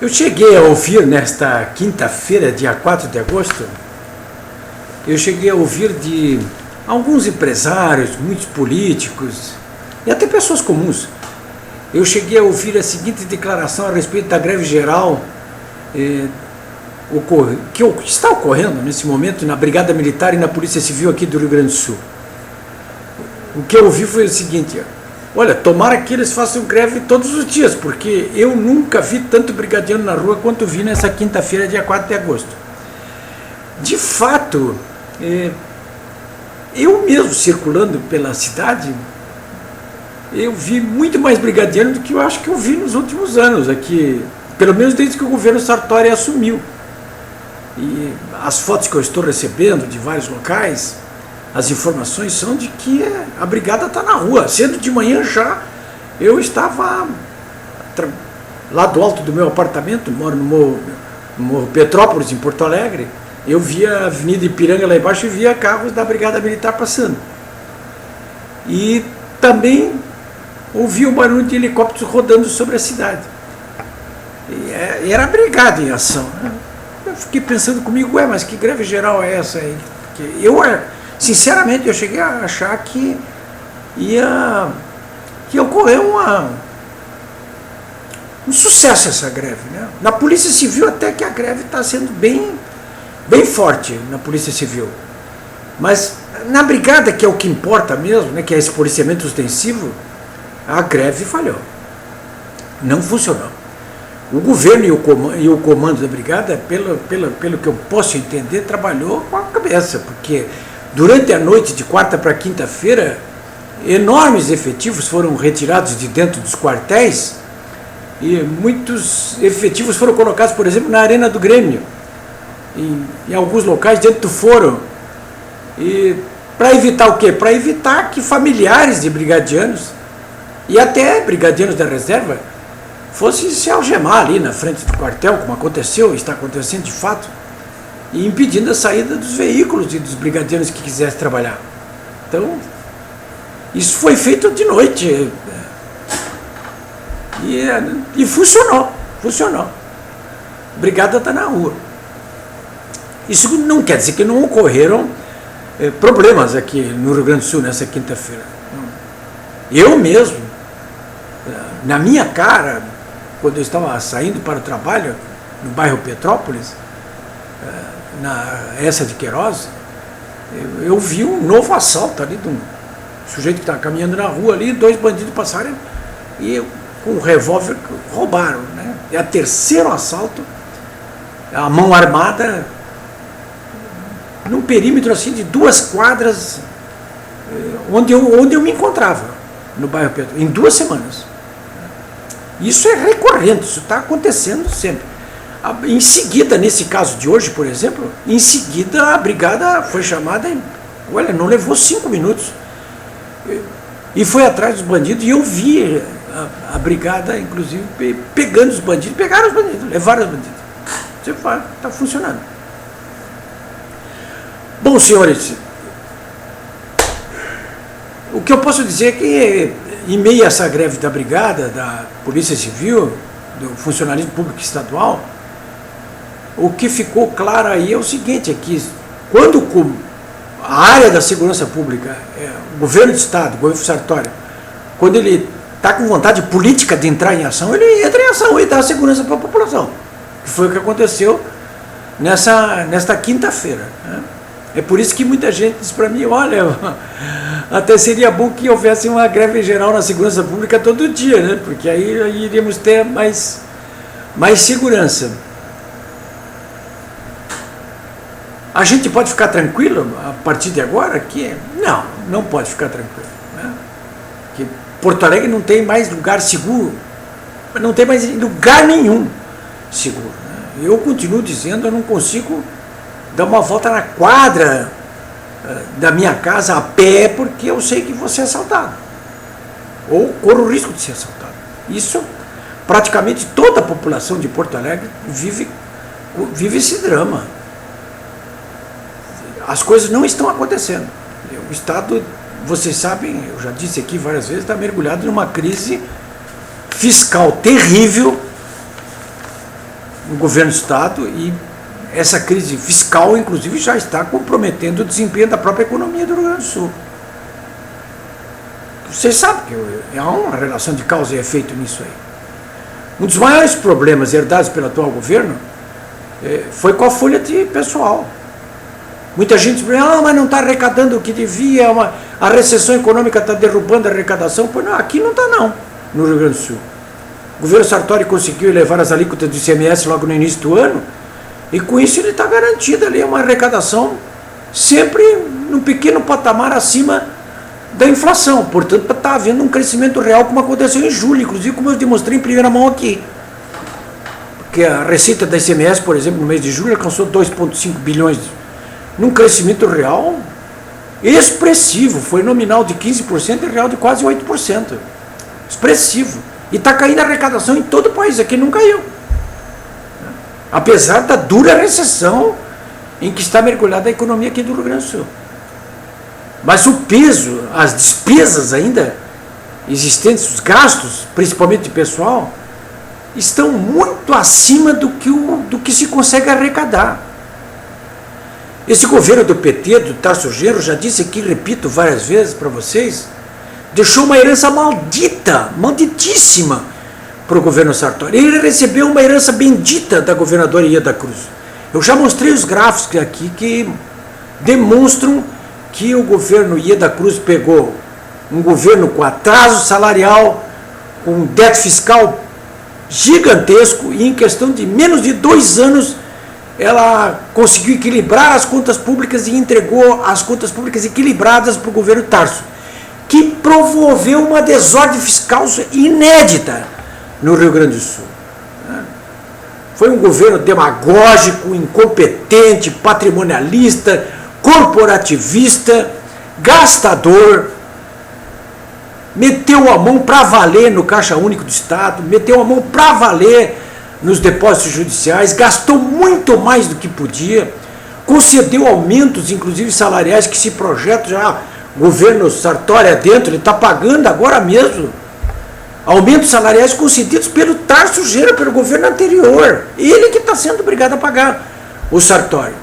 Eu cheguei a ouvir nesta quinta-feira, dia 4 de agosto, eu cheguei a ouvir de alguns empresários, muitos políticos e até pessoas comuns. Eu cheguei a ouvir a seguinte declaração a respeito da greve geral que está ocorrendo nesse momento na Brigada Militar e na Polícia Civil aqui do Rio Grande do Sul. O que eu ouvi foi o seguinte: olha, tomara que eles façam greve todos os dias, porque eu nunca vi tanto brigadiano na rua quanto vi nessa quinta-feira, dia 4 de agosto. De fato, eu mesmo circulando pela cidade, eu vi muito mais brigadiano do que eu acho que eu vi nos últimos anos aqui, pelo menos desde que o governo Sartori assumiu. E as fotos que eu estou recebendo de vários locais, as informações são de que a brigada está na rua. Cedo de manhã já eu estava lá do alto do meu apartamento, moro no Morro Petrópolis, em Porto Alegre. Eu via a Avenida Ipiranga lá embaixo e via carros da Brigada Militar passando. E também ouvi o barulho de helicópteros rodando sobre a cidade. E era a brigada em ação. Eu fiquei pensando comigo, mas que greve geral é essa aí? Porque sinceramente, eu cheguei a achar que ia ocorrer um sucesso essa greve, né? Na Polícia Civil até que a greve está sendo bem forte na Polícia Civil. Mas na Brigada, que é o que importa mesmo, né, que é esse policiamento ostensivo, a greve falhou. Não funcionou. O governo e o comando da Brigada, pelo que eu posso entender, trabalhou com a cabeça, porque durante a noite de quarta para quinta-feira, enormes efetivos foram retirados de dentro dos quartéis e muitos efetivos foram colocados, por exemplo, na Arena do Grêmio, em alguns locais dentro do foro. E para evitar o quê? Para evitar que familiares de brigadianos e até brigadianos da reserva fossem se algemar ali na frente do quartel, como aconteceu, está acontecendo de fato, e impedindo a saída dos veículos e dos brigadianos que quisessem trabalhar. Então, isso foi feito de noite. E funcionou. A brigada está na rua. Isso não quer dizer que não ocorreram problemas aqui no Rio Grande do Sul nessa quinta-feira. Eu mesmo, na minha cara, quando eu estava saindo para o trabalho, no bairro Petrópolis, na Essa de Queiroz, eu vi um novo assalto ali de um sujeito que estava caminhando na rua ali, 2 bandidos passaram e com um revólver roubaram, né? É o terceiro assalto, a mão armada, num perímetro assim de 2 quadras, onde eu me encontrava, no bairro Petrópolis, em 2 semanas. Isso é recorrente, isso está acontecendo sempre. Em seguida, nesse caso de hoje, por exemplo, em seguida a brigada foi chamada, olha, não levou 5 minutos, e foi atrás dos bandidos, e eu vi a brigada, inclusive, pegando os bandidos, pegaram os bandidos, levaram os bandidos. Você fala, está funcionando. Bom, senhores, o que eu posso dizer é que, em meio a essa greve da Brigada, da Polícia Civil, do funcionalismo público estadual, o que ficou claro aí é o seguinte: é que quando a área da segurança pública, o governo do Estado, o governo Sartori, quando ele está com vontade política de entrar em ação, ele entra em ação e dá segurança para a população, que foi o que aconteceu nesta quinta-feira, né? É por isso que muita gente diz para mim, olha, até seria bom que houvesse uma greve geral na segurança pública todo dia, né? Porque aí iríamos ter mais segurança. A gente pode ficar tranquilo a partir de agora? Que não pode ficar tranquilo, né? Que Porto Alegre não tem mais lugar seguro, não tem mais lugar nenhum seguro, né? Eu continuo dizendo, eu não consigo dar uma volta na quadra da minha casa a pé, porque eu sei que vou ser assaltado, ou corro o risco de ser assaltado. Isso, praticamente toda a população de Porto Alegre vive esse drama. As coisas não estão acontecendo. O Estado, vocês sabem, eu já disse aqui várias vezes, está mergulhado numa crise fiscal terrível, no governo do Estado, e essa crise fiscal, inclusive, já está comprometendo o desempenho da própria economia do Rio Grande do Sul. Vocês sabem que há uma relação de causa e efeito nisso aí. Um dos maiores problemas herdados pelo atual governo foi com a folha de pessoal. Muita gente diz, mas não está arrecadando o que devia, a recessão econômica está derrubando a arrecadação. Pois não, aqui não está não, no Rio Grande do Sul. O governo Sartori conseguiu elevar as alíquotas do ICMS logo no início do ano, e com isso ele está garantido ali uma arrecadação sempre num pequeno patamar acima da inflação. Portanto, está havendo um crescimento real, como aconteceu em julho, inclusive como eu demonstrei em primeira mão aqui. Porque a receita da ICMS, por exemplo, no mês de julho alcançou 2,5 bilhões, num crescimento real expressivo, foi nominal de 15% e real de quase 8%. Expressivo. E está caindo a arrecadação em todo o país, aqui não caiu. Apesar da dura recessão em que está mergulhada a economia aqui do Rio Grande do Sul. Mas o peso, as despesas ainda existentes, os gastos, principalmente de pessoal, estão muito acima do que se consegue arrecadar. Esse governo do PT, do Tarso Genro, já disse aqui, repito várias vezes para vocês, deixou uma herança maldita, malditíssima para o governo Sartori. Ele recebeu uma herança bendita da governadora Ieda Cruz. Eu já mostrei os gráficos aqui que demonstram que o governo Ieda Cruz pegou um governo com atraso salarial, com déficit fiscal gigantesco, e em questão de menos de 2 anos ela conseguiu equilibrar as contas públicas e entregou as contas públicas equilibradas para o governo Tarso, que promoveu uma desordem fiscal inédita no Rio Grande do Sul. Foi um governo demagógico, incompetente, patrimonialista, corporativista, gastador, meteu a mão para valer no Caixa Único do Estado, meteu a mão para valer nos depósitos judiciais, gastou muito mais do que podia, concedeu aumentos, inclusive salariais, que se projetam já, o governo Sartori adentro, ele está pagando agora mesmo, aumentos salariais concedidos pelo Tarso Genro, pelo governo anterior, ele que está sendo obrigado a pagar o Sartori.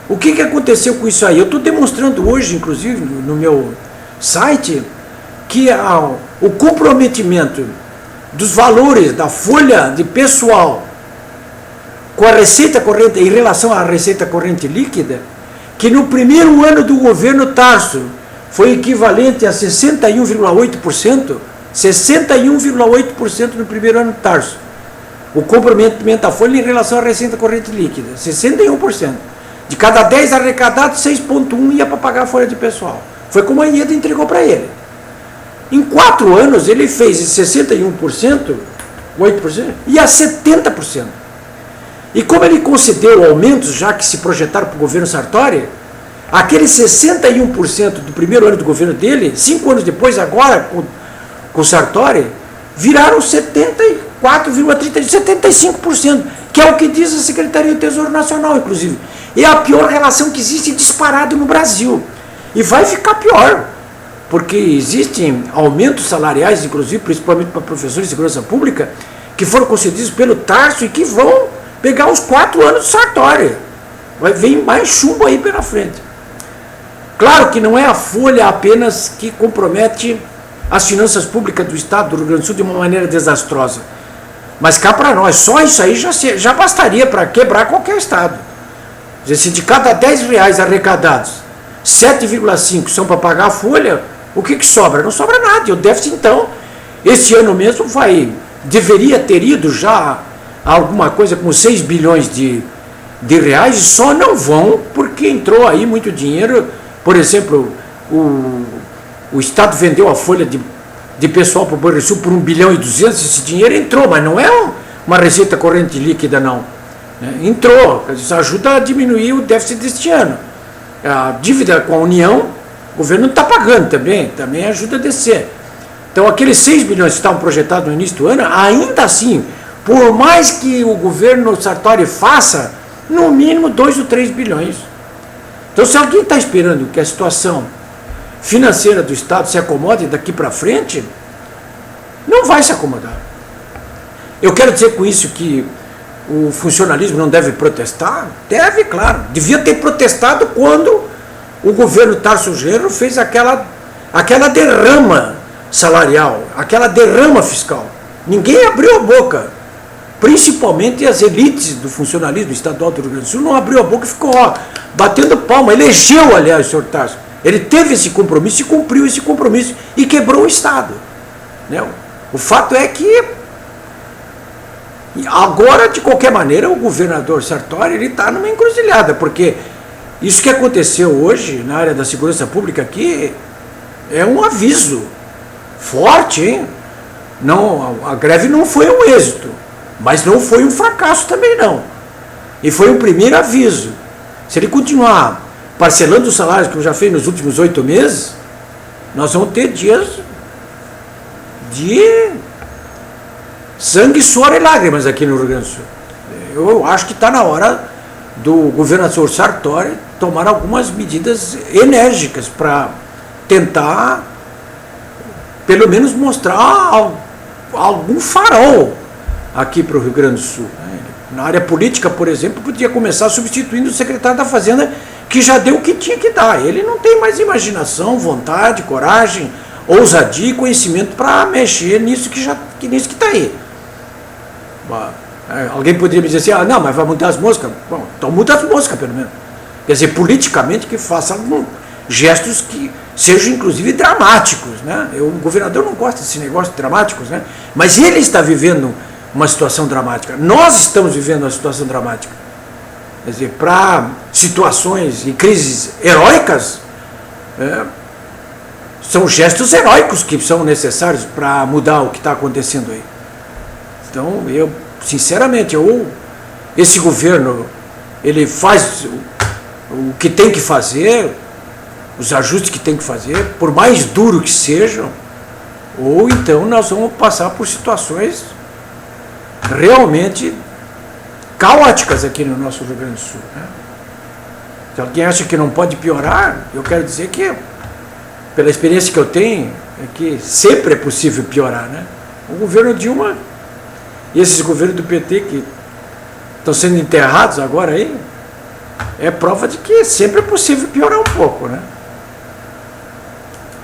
O que aconteceu com isso aí? Eu estou demonstrando hoje, inclusive, no meu site, que o comprometimento dos valores da folha de pessoal com a receita corrente, em relação à receita corrente líquida, que no primeiro ano do governo Tarso foi equivalente a 61,8%, 61,8% no primeiro ano do Tarso. O comprometimento da folha em relação à receita corrente líquida, 61%. De cada 10 arrecadados, 6,1 ia para pagar a folha de pessoal. Foi como a Ieda entregou para ele. Em 4 anos, ele fez de 61%, 8%, e a 70%. E como ele concedeu aumentos, já que se projetaram para o governo Sartori, aqueles 61% do primeiro ano do governo dele, 5 anos depois, agora, com o Sartori, viraram 74,30%, 75%, que é o que diz a Secretaria do Tesouro Nacional, inclusive. É a pior relação que existe disparado no Brasil. E vai ficar pior, porque existem aumentos salariais, inclusive, principalmente para professores de segurança pública, que foram concedidos pelo Tarso e que vão pegar os 4 anos de Sartori. Vai vir mais chumbo aí pela frente. Claro que não é a folha apenas que compromete as finanças públicas do Estado do Rio Grande do Sul de uma maneira desastrosa. Mas cá para nós, só isso aí já bastaria para quebrar qualquer Estado. Se de cada 10 reais arrecadados, 7,5 são para pagar a folha, o que sobra? Não sobra nada. E o déficit, então, esse ano mesmo deveria ter ido já alguma coisa como 6 bilhões de reais, e só não vão porque entrou aí muito dinheiro. Por exemplo, o Estado vendeu a folha de pessoal para o Banrisul por 1 bilhão e 200, esse dinheiro entrou, mas não é uma receita corrente líquida, não. Entrou, isso ajuda a diminuir o déficit deste ano. A dívida com a União, o governo não está pagando também ajuda a descer. Então aqueles 6 bilhões que estavam projetados no início do ano, ainda assim, por mais que o governo Sartori faça, no mínimo 2 ou 3 bilhões. Então se alguém está esperando que a situação financeira do Estado se acomode daqui para frente, não vai se acomodar. Eu quero dizer com isso que o funcionalismo não deve protestar? Deve, claro. Devia ter protestado quando o governo Tarso Genro fez aquela derrama salarial, aquela derrama fiscal. Ninguém abriu a boca. Principalmente as elites do funcionalismo estadual do Rio Grande do Sul não abriu a boca e ficou batendo palma. Elegeu, aliás, o senhor Tarso. Ele teve esse compromisso e cumpriu esse compromisso e quebrou o Estado. Né? O fato é que agora, de qualquer maneira, o governador Sartori está numa encruzilhada, porque isso que aconteceu hoje na área da segurança pública aqui é um aviso forte, hein? Não, a greve não foi um êxito, mas não foi um fracasso também não. E foi um primeiro aviso. Se ele continuar parcelando os salários que já fez nos últimos 8 meses, nós vamos ter dias de sangue, suor e lágrimas aqui no Rio Grande do Sul. Eu acho que está na hora do governador Sartori tomar algumas medidas enérgicas para tentar, pelo menos, mostrar algum farol aqui para o Rio Grande do Sul. Na área política, por exemplo, podia começar substituindo o secretário da Fazenda, que já deu o que tinha que dar. Ele não tem mais imaginação, vontade, coragem, ousadia e conhecimento para mexer nisso que está aí. Alguém poderia me dizer assim, não, mas vai mudar as moscas. Bom, então muda as moscas, pelo menos. Quer dizer, politicamente que faça gestos que sejam, inclusive, dramáticos. Né? O governador não gosta desse negócio de dramáticos, né? Mas ele está vivendo uma situação dramática. Nós estamos vivendo uma situação dramática. Quer dizer, para situações e crises heróicas, são gestos heróicos que são necessários para mudar o que está acontecendo aí. Então, eu, sinceramente, esse governo, ele faz o que tem que fazer, os ajustes que tem que fazer, por mais duro que sejam, ou então nós vamos passar por situações realmente caóticas aqui no nosso Rio Grande do Sul. Né? Se alguém acha que não pode piorar, eu quero dizer que, pela experiência que eu tenho, é que sempre é possível piorar. Né? O governo Dilma e esses governos do PT que estão sendo enterrados agora aí, é prova de que sempre é possível piorar um pouco. Né?